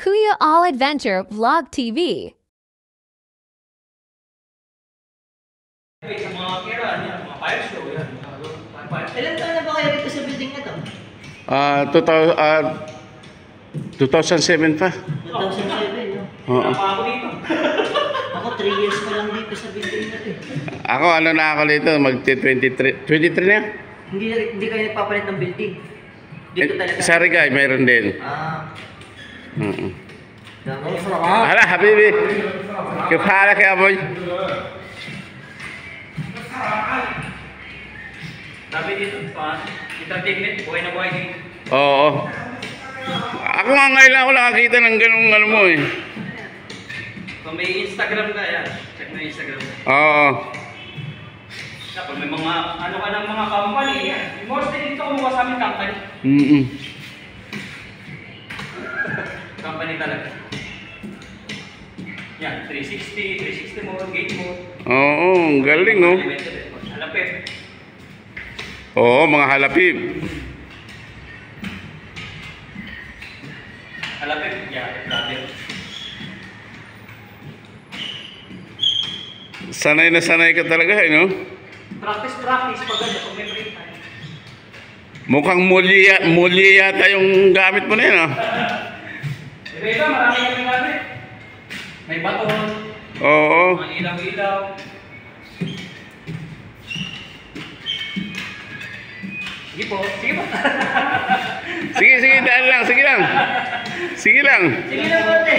Kuya All Adventure Vlog TV. Sa mga kira, mga fire show, yan. Ilan taon na ba kayo dito sa building na to? 2007 pa. 2007, no? Oo. Wala pa ako dito. Ako 3 years pa lang dito sa building na to. Ako ano na ako dito, mag-23 na? Hindi kayo nagpapalit ng building. Dito talaga. Sa Rigay, mayroon din. Dami. Hala, habibi. Kipala kaya boy. Sabi dito, entertainment, buhay na buhay dito. Oo. Ako nga ngayon ako nakakita ng ganung ano mo eh. Kung may Instagram ka, yan. Check mo yung Instagram. Oo. Kapag may mga, ano ka ng mga company, yan. Mostly dito kumuha sa amin company. Company talaga. Yan, 360 mode, gate mode. Oo, ang galing oh. Halapit. Oo, mga halapib. Halapit, yeah, brother. Sanay na sanay ka talaga eh, no? Practice, pag ano, pag may break time. Mukhang mulya yata yung gamit mo na yan ah. Iba, marami kami gamit. May baton, Oo. mga ilaw-ilaw. Sige po, sige po. Sige, daan lang, sige lang. Sige lang. Sige na bote.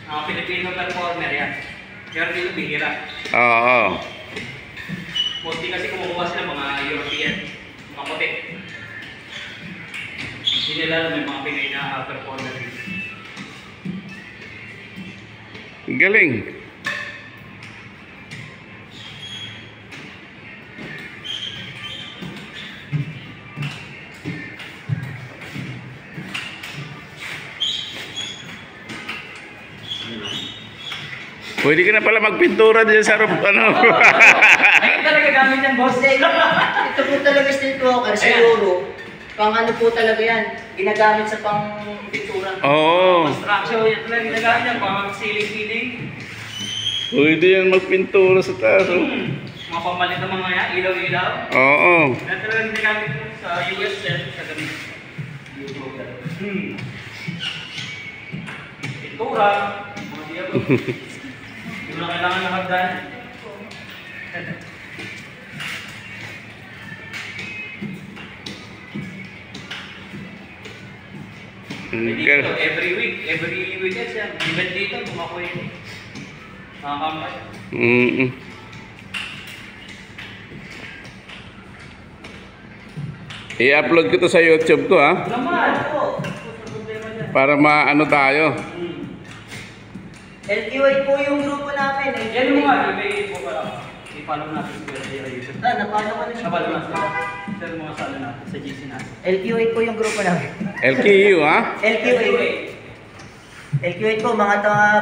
Mga Filipino performer yan. Pero dito bihira. Oo. Mostly kasi kumukuha sila mga European, mga puti. Hindi nila alam may mga Pinoy na performer dito. Galing. Pwede ka na pala magpintura dyan sa ano. Ayun talaga gamit yan, boss. Ito po talaga street walker sa Euro. Pang ano po talaga yan. Ginagamit sa pang pintura. Oo. Construction, yan talaga ginagamit yan. Pang ceiling. Pwede yan magpintura sa taas. Oh. Mga pamalit ng mga yan, ilaw-ilaw. Oo. Yan talaga ginagamit sa US sa gamit. Pintura, mga diablo. Hindi mo na kailangan ng hagdan. Dito, every weekend siya. Event dito, tumakoy yun. Mga kampay. I-upload ko to sa YouTube ko ha. Naman! Para maano tayo. LQA po yung grupo namin. Yan mo nga, may po pala. I-follow natin si Kuya YouTube. Napalo ka na siya. Napalo natin. Share mo nga sa ano natin, sa GC natin. LQA po yung grupo namin. LKU ha. LQA. LQA po, mga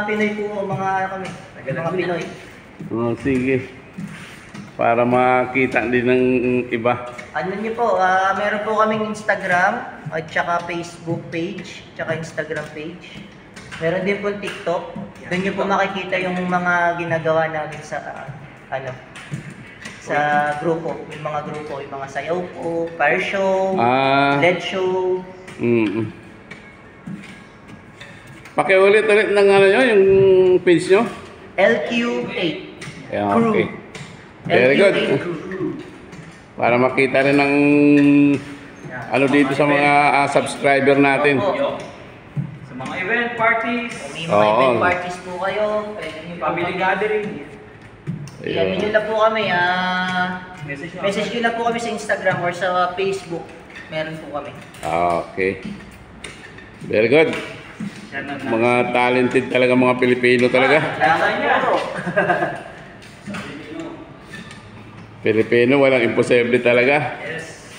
Pinoy po, mga kami. Mga Pinoy. Oh, sige. Para makita din ng iba. Ano niyo po, meron po kaming Instagram at saka Facebook page, tsaka Instagram page. Meron din po TikTok. Doon niyo po makikita yung mga ginagawa namin sa sa grupo, yung mga grupo, yung mga sayaw po, fire show, LED show. Pakiulit-ulit ng ano nyo, yung page nyo. LQ8 Yeah, Crew. okay. Very good. LQ8 Crew. Para makita rin ng ano dito sa mga subscriber natin. Opo. Sa mga event, parties, Kung may mga event parties po kayo, pwede niyo po family gathering. Yan, nyo lang po kami. Message Nyo lang po kami sa Instagram or sa Facebook. Meron po kami. Okay. Very good. Mga talented talaga mga Pilipino talaga. Salamat po. Pilipino, walang imposible talaga. Yes.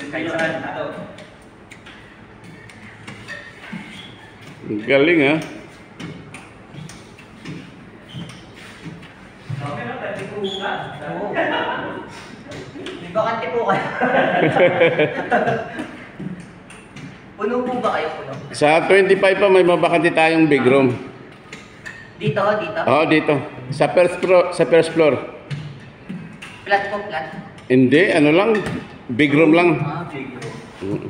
Kahit saan, ato. Galing ha. Okay na, pwede ko ugat. Oo. May bakante po kayo. Puno po ba kayo? Puno? Sa 25 pa may mabakante tayong big room. Dito, dito. Oo, dito. Sa first floor. Flat po, flat. Hindi, ano lang, big room lang. Big room. Mm.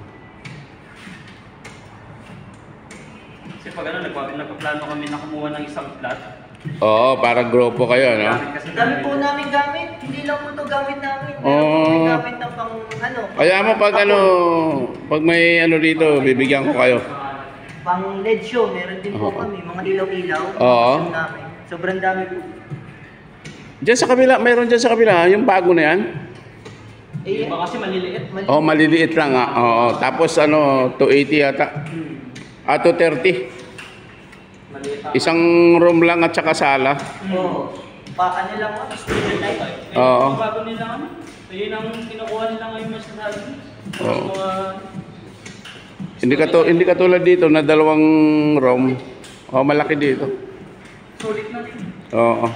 Kasi pag ano, nagpaplano kami na kumuha ng isang flat. Oo, para grupo kayo, no? Kasi Ang dami po namin gamit. Hindi lang po ito gamit namin. Meron Oo. po kami gamit ng pang ano. Kaya mo pag ano, pag may ano dito, bibigyan ko kayo. Pang LED show. Meron din po Oo. kami. Mga ilaw-ilaw. Oo. Gusto namin. Sobrang dami po. Diyan sa kabila, mayroon dyan sa kabila, yung bago na yan. Eh, iba kasi maliliit. Oh, maliliit lang ah. Oo, tapos ano, 280 yata. 230. Maliit ang Isang room lang at saka sala. Oo. Ano lang po. Student life. Oo. Bago nila ano. So yun ang kinukuha nila ngayon mas sa atin. Oo. Mga Hindi katulad dito na dalawang room. Oh, malaki dito. sulit na din. Oo.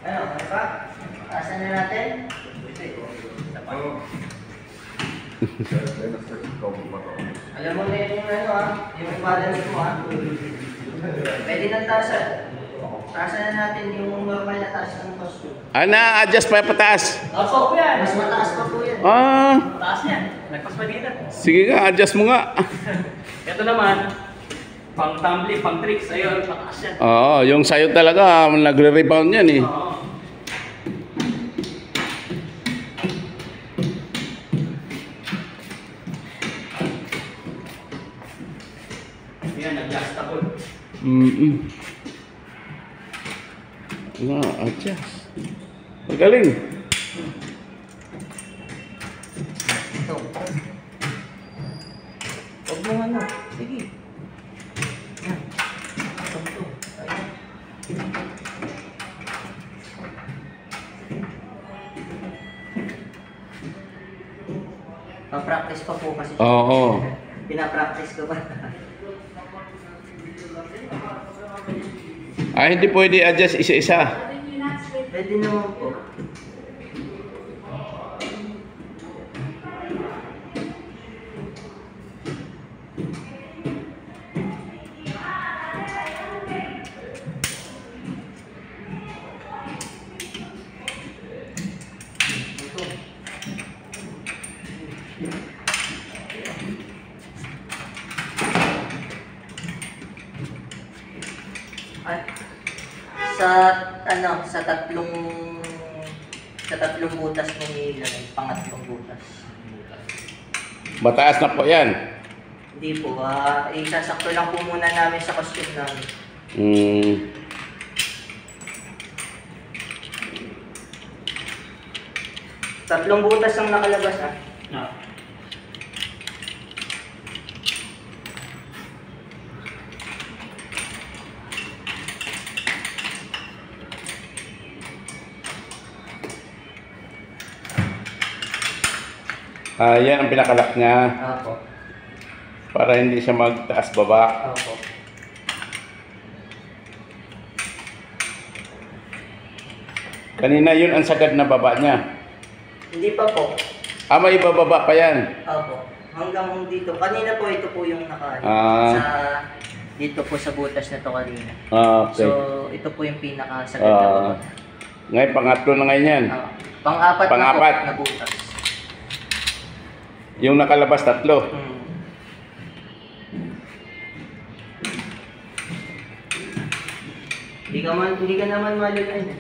Ano pa? Asan na natin? Alam mo na yung ano yung balance mo Pwede nang taasan. Taasan na natin yung normal na taas ng costume. Adjust pa pataas. Opo, yan. Mas mataas pa po yan. Taas yan. Nagpas pa dito. Sige nga, adjust mo nga. Ito naman, pang tumbling, pang tricks, ayun, pataas yan. Oo, yung sayo talaga, nagre-rebound yan eh. Oo. Yan, adjustable. Adjust. Magaling. Ito. Huwag mo ano. Sige. Yan. Ito. Ayan. Pa-practice pa po kasi. Oo. Pinapractice ko ba? Hindi pwede adjust isa-isa. Pwede naman po. At sa tatlong butas mo nilagay, pangatlong butas. Mataas na po yan. Hindi po, isasakto lang po muna namin sa costume namin. Tatlong butas ang nakalabas No. Yan ang pinakalak niya Opo. para hindi siya magtaas baba. Opo. Kanina yun ang sagad na baba niya. Hindi pa po. May bababa pa yan. Opo. Hanggang dito. Kanina po ito po yung dito po sa butas na to kanina. Okay. So, ito po yung pinakasagad na baba. Ngayon, pangatlo na ngayon yan. Pang-apat na po Pang-apat. na butas. Yung nakalabas tatlo. Hindi ka naman malulay.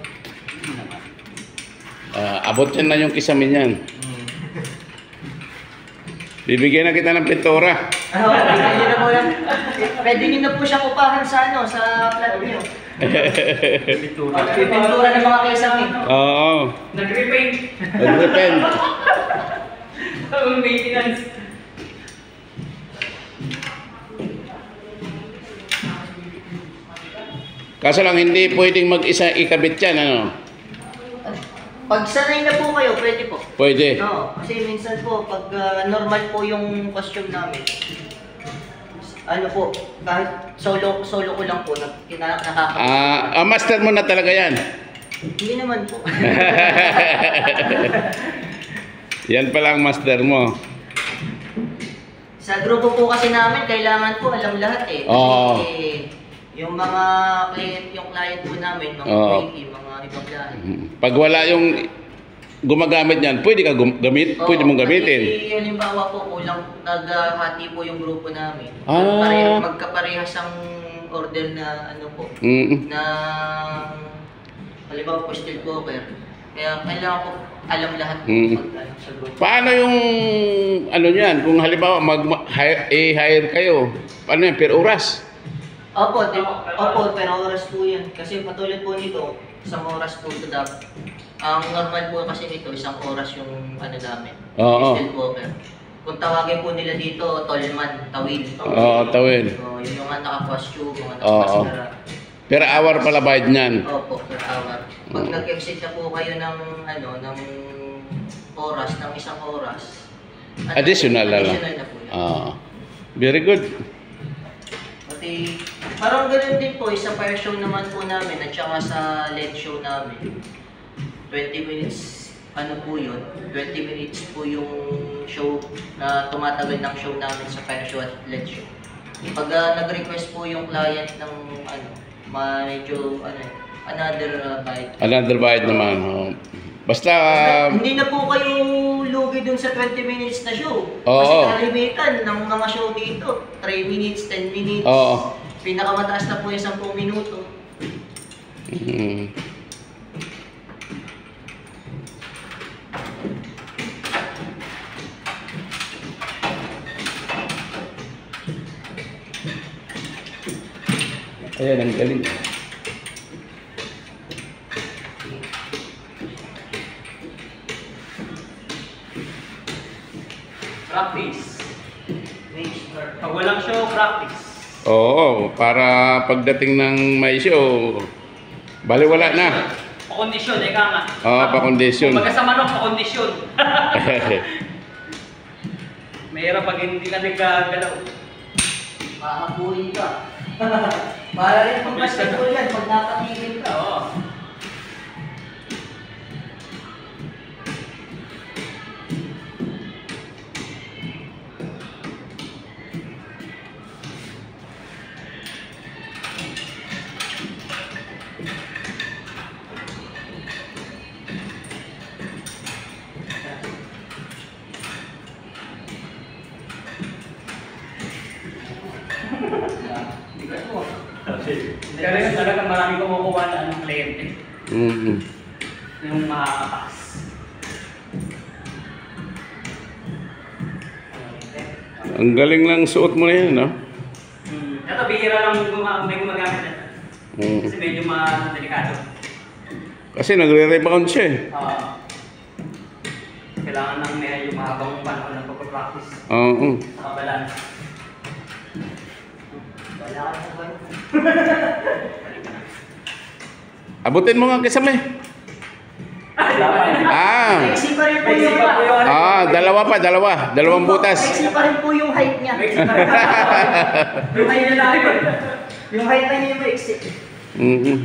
Abot yan na yung kisamin yan. Bibigyan na kita ng pintura. Pwede nyo na po siya upahan sa flat nyo. Pintura ng mga kisame. Oo. Nag-repaint. Nag-repent. Ang maintenance. Kaso lang hindi pwedeng mag-isa ikabit yan, ano? Pag sanay na po kayo, pwede po. Pwede. No, kasi minsan po, pag normal po yung costume namin, ano po, kahit solo ko lang po, nakakapagod. Master mo na talaga yan. Hindi naman po. Yan pala ang master mo. Sa grupo po kasi namin, kailangan po alam lahat eh. Kasi Oo. yung mga client po namin, mga Oo. quickie, mga ibang lahat. Pag wala yung gumagamit niyan, pwede ka pwede mong gamitin. Kasi halimbawa po, kulang naghahati po yung grupo namin. Ah. Magkaparehas ang order na ano po, Mm. na halimbawa po steel cooker. Kaya kailangan ko alam lahat po sa grupo. Paano yung ano niyan? Kung halimbawa i-hire kayo, paano yan? Per oras? Opo, per oras po yan. Kasi patulad po nito, isang oras po ito dapat. Ang normal po kasi nito, isang oras yung ano namin, Oo. steel cooker. Kung tawagin po nila dito, tolman, tawid. Oo, tawid. So, yun yung nga naka-costume, mga Oo. naka-maskara. Per hour pala bayad niyan. Opo, per hour. Pag nag-exit na po kayo ng ng oras, ng isang oras, Additional na lang. additional na po yun. Very good. Pati, parang ganoon din po, sa fire show naman po namin at saka sa LED show namin. 20 minutes, ano po yun? 20 minutes po yung show na tumatagal ng show namin sa fire show at LED show. Pag nag-request po yung client ng medyo another bite. Another bayad naman. Oh. Basta Hindi na po kayo lugi dun sa 20 minutes na show. Oo. Kasi kalimitan ng mga show dito, 3 minutes, 10 minutes. Oo. Pinakamataas na po yung 10 minuto. Mm. Ayan, ang galing. Practice. Pag walang show, practice. Oo, para pagdating ng may show, baliwala na. Pa-kondisyon, eka nga. Oo, pa-kondisyon. Kumbaga sa manok, pa-kondisyon. Mahirap pag hindi ka nagkagalaw. Makabuhin ka. Para rin pag basketball yan, pag napatigil ka. Oo. Kaya talaga marami kumukuha na ng kliyente. Mm-hmm. Yung makakapas. Ang galing lang suot mo na yan, no? Ito, bihira lang may gumagamit na. Mm. Kasi medyo delikado. Kasi nagre-rebound siya eh. Kailangan ng medyo mahabang panahon ng pagpapractice Oo. sa kabalan. Wala ka sa bayo. Abutin mo nga kisame. Sexy pa rin po yung Dalawang butas. Sexy pa rin po yung height niya. Yung height na namin. Yung height na niya yung maiksi. Mm-hmm.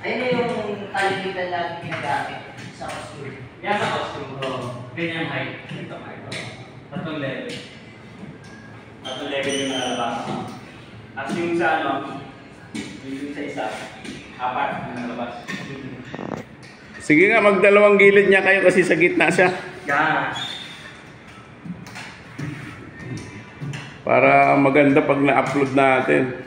Ayun na yung kalimitan natin ginagamit sa costume. Yan sa costume. Ganyan yung height. Ito height. Tatlong level. Tatlong level yung nalabas. At yung sa yung sa isa, 4 yung nalabas. Sige nga, magdalawang gilid niya kayo kasi sa gitna siya. Yan. Para maganda pag na-upload natin.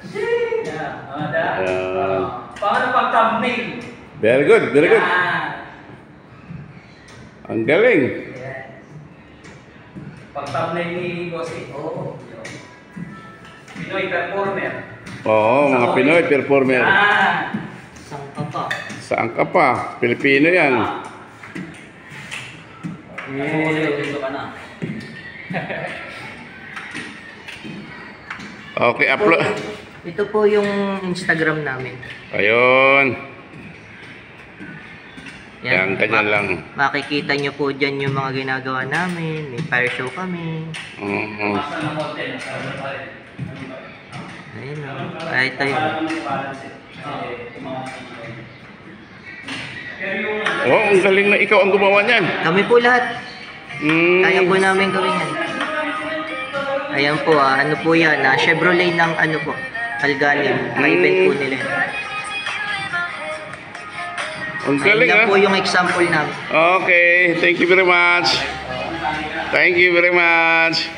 Paano pag thumbnail? Very good, very good. Yan. Ang galing. Pag thumbnail ni Bossy. Oo. Pinoy performer. Oo, mga Pinoy performer. Yan. Isang pa. Saan ka pa? Pilipino yan. Dito ka na. Okay, upload. Ito po yung Instagram namin. Ayun. Yan, ganyan lang. Makikita nyo po dyan yung mga ginagawa namin. May fire show kami. Mhm. Masa ng hotel. Ayun o. Ito yun. Oh, ang galing na ikaw ang gumawa niyan. Kami po lahat. Mm. Kaya po namin gawin yan. Ayan po, ano po yan, Chevrolet ng ano po, Alganim. Pa-event po nila yan. Ang galing Ayan ah. po yung example namin. Okay, thank you very much. Thank you very much.